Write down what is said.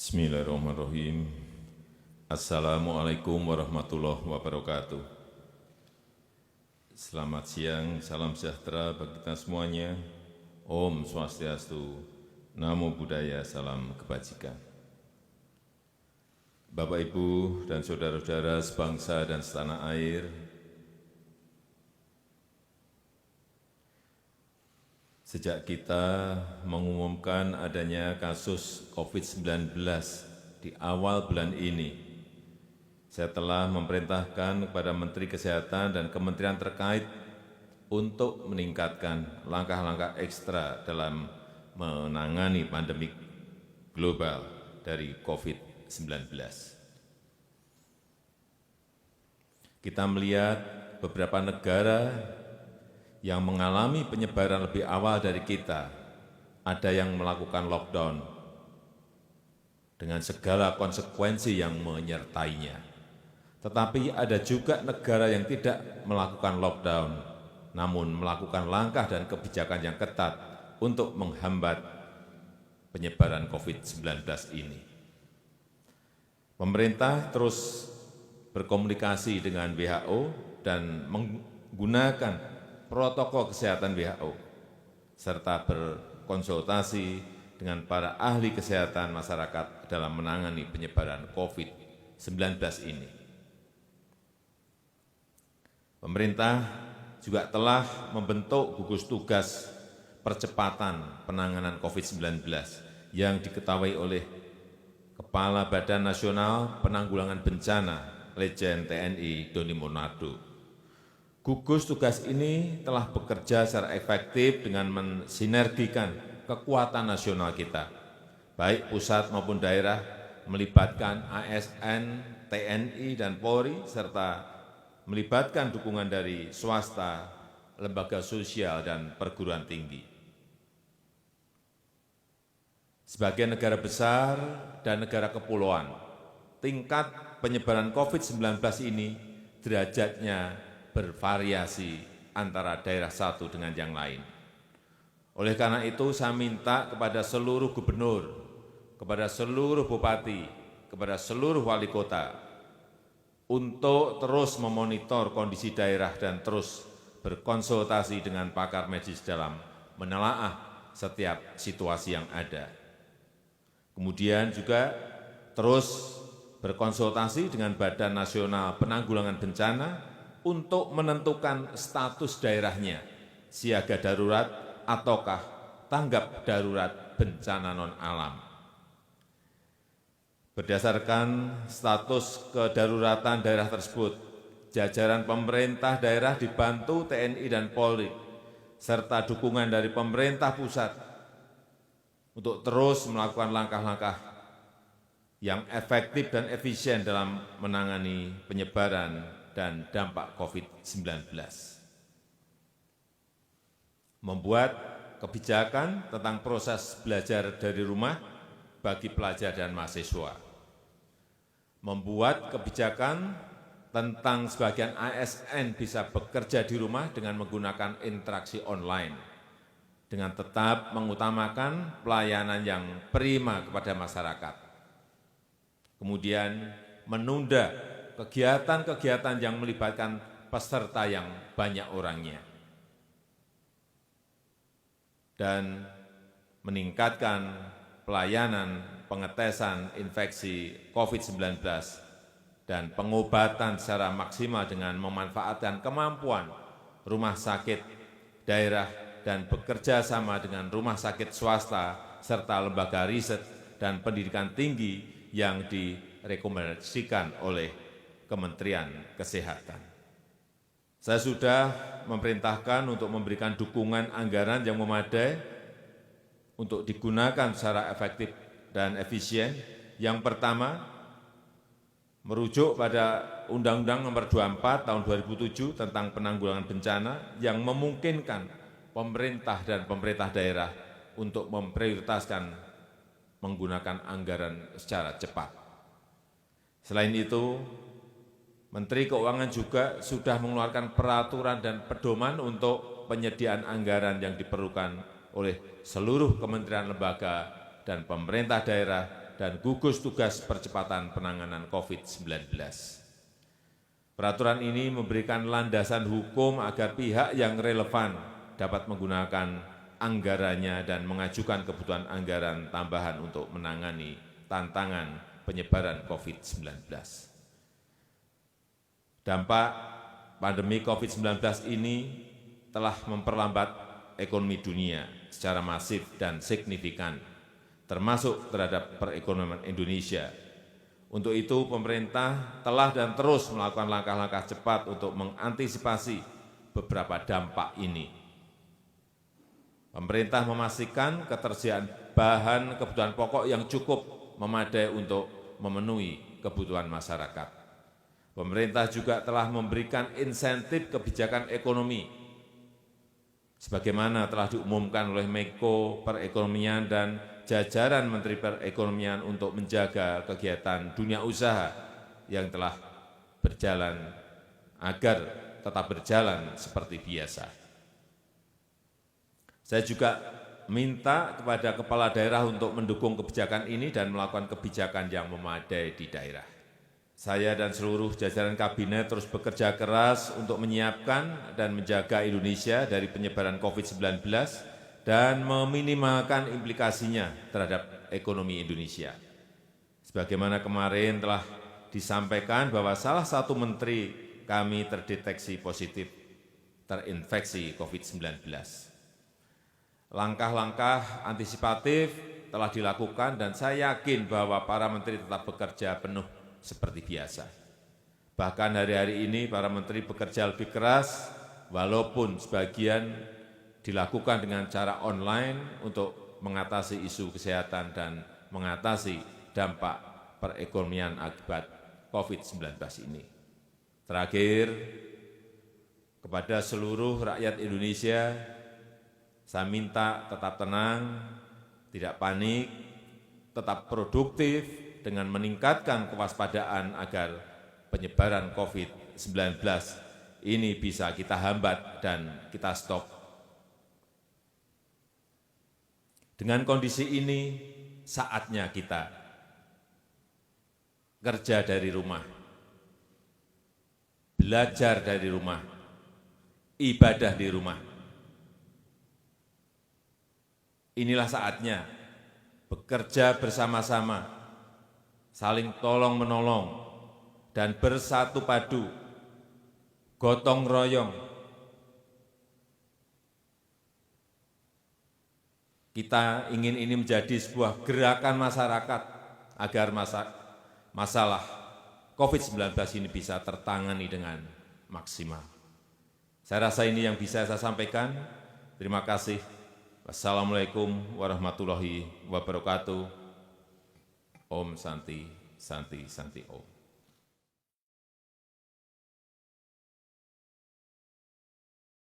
Bismillahirrahmanirrahim. Assalamualaikum warahmatullahi wabarakatuh. Selamat siang, salam sejahtera bagi kita semuanya. Om Swastiastu, Namo Buddhaya, salam kebajikan. Bapak, Ibu, dan saudara-saudara sebangsa dan setanah air, sejak kita mengumumkan adanya kasus COVID-19 di awal bulan ini, saya telah memerintahkan kepada Menteri Kesehatan dan kementerian terkait untuk meningkatkan langkah-langkah ekstra dalam menangani pandemi global dari COVID-19. Kita melihat beberapa negara yang mengalami penyebaran lebih awal dari kita, ada yang melakukan lockdown dengan segala konsekuensi yang menyertainya. Tetapi ada juga negara yang tidak melakukan lockdown, namun melakukan langkah dan kebijakan yang ketat untuk menghambat penyebaran COVID-19 ini. Pemerintah terus berkomunikasi dengan WHO dan menggunakan protokol kesehatan WHO, serta berkonsultasi dengan para ahli kesehatan masyarakat dalam menangani penyebaran COVID-19 ini. Pemerintah juga telah membentuk gugus tugas percepatan penanganan COVID-19 yang diketahui oleh Kepala Badan Nasional Penanggulangan Bencana, Letjen TNI Doni Monardo. Gugus tugas ini telah bekerja secara efektif dengan mensinergikan kekuatan nasional kita, baik pusat maupun daerah, melibatkan ASN, TNI, dan Polri, serta melibatkan dukungan dari swasta, lembaga sosial, dan perguruan tinggi. Sebagai negara besar dan negara kepulauan, tingkat penyebaran COVID-19 ini derajatnya bervariasi antara daerah satu dengan yang lain. Oleh karena itu, saya minta kepada seluruh gubernur, kepada seluruh bupati, kepada seluruh wali kota, untuk terus memonitor kondisi daerah dan terus berkonsultasi dengan pakar medis dalam menelaah setiap situasi yang ada. Kemudian juga terus berkonsultasi dengan Badan Nasional Penanggulangan Bencana untuk menentukan status daerahnya, siaga darurat ataukah tanggap darurat bencana non-alam. Berdasarkan status kedaruratan daerah tersebut, jajaran pemerintah daerah dibantu TNI dan Polri, serta dukungan dari pemerintah pusat untuk terus melakukan langkah-langkah yang efektif dan efisien dalam menangani penyebaran dan dampak COVID-19. Membuat kebijakan tentang proses belajar dari rumah bagi pelajar dan mahasiswa. Membuat kebijakan tentang sebagian ASN bisa bekerja di rumah dengan menggunakan interaksi online, dengan tetap mengutamakan pelayanan yang prima kepada masyarakat. Kemudian menunda kegiatan-kegiatan yang melibatkan peserta yang banyak orangnya, dan meningkatkan pelayanan pengetesan infeksi COVID-19 dan pengobatan secara maksimal dengan memanfaatkan kemampuan rumah sakit daerah dan bekerja sama dengan rumah sakit swasta serta lembaga riset dan pendidikan tinggi yang direkomendasikan oleh Kementerian Kesehatan. Saya sudah memerintahkan untuk memberikan dukungan anggaran yang memadai untuk digunakan secara efektif dan efisien. Yang pertama, merujuk pada Undang-Undang Nomor 24 Tahun 2007 tentang Penanggulangan Bencana yang memungkinkan pemerintah dan pemerintah daerah untuk memprioritaskan menggunakan anggaran secara cepat. Selain itu, Menteri Keuangan juga sudah mengeluarkan peraturan dan pedoman untuk penyediaan anggaran yang diperlukan oleh seluruh kementerian lembaga dan pemerintah daerah dan gugus tugas percepatan penanganan COVID-19. Peraturan ini memberikan landasan hukum agar pihak yang relevan dapat menggunakan anggarannya dan mengajukan kebutuhan anggaran tambahan untuk menangani tantangan penyebaran COVID-19. Dampak pandemi COVID-19 ini telah memperlambat ekonomi dunia secara masif dan signifikan, termasuk terhadap perekonomian Indonesia. Untuk itu, pemerintah telah dan terus melakukan langkah-langkah cepat untuk mengantisipasi beberapa dampak ini. Pemerintah memastikan ketersediaan bahan kebutuhan pokok yang cukup memadai untuk memenuhi kebutuhan masyarakat. Pemerintah juga telah memberikan insentif kebijakan ekonomi, sebagaimana telah diumumkan oleh Menko Perekonomian dan jajaran Menteri Perekonomian untuk menjaga kegiatan dunia usaha yang telah berjalan agar tetap berjalan seperti biasa. Saya juga minta kepada kepala daerah untuk mendukung kebijakan ini dan melakukan kebijakan yang memadai di daerah. Saya dan seluruh jajaran kabinet terus bekerja keras untuk menyiapkan dan menjaga Indonesia dari penyebaran COVID-19 dan meminimalkan implikasinya terhadap ekonomi Indonesia. Sebagaimana kemarin telah disampaikan bahwa salah satu menteri kami terdeteksi positif terinfeksi COVID-19. Langkah-langkah antisipatif telah dilakukan dan saya yakin bahwa para menteri tetap bekerja penuh seperti biasa. Bahkan hari-hari ini para menteri bekerja lebih keras, walaupun sebagian dilakukan dengan cara online untuk mengatasi isu kesehatan dan mengatasi dampak perekonomian akibat COVID-19 ini. Terakhir, kepada seluruh rakyat Indonesia, saya minta tetap tenang, tidak panik, tetap produktif, dengan meningkatkan kewaspadaan agar penyebaran COVID-19 ini bisa kita hambat dan kita stop. Dengan kondisi ini, saatnya kita kerja dari rumah, belajar dari rumah, ibadah di rumah. Inilah saatnya bekerja bersama-sama, saling tolong-menolong, dan bersatu padu, gotong royong. Kita ingin ini menjadi sebuah gerakan masyarakat agar masalah COVID-19 ini bisa tertangani dengan maksimal. Saya rasa ini yang bisa saya sampaikan. Terima kasih. Wassalamualaikum warahmatullahi wabarakatuh. Om Santi, Santi, Santi Om.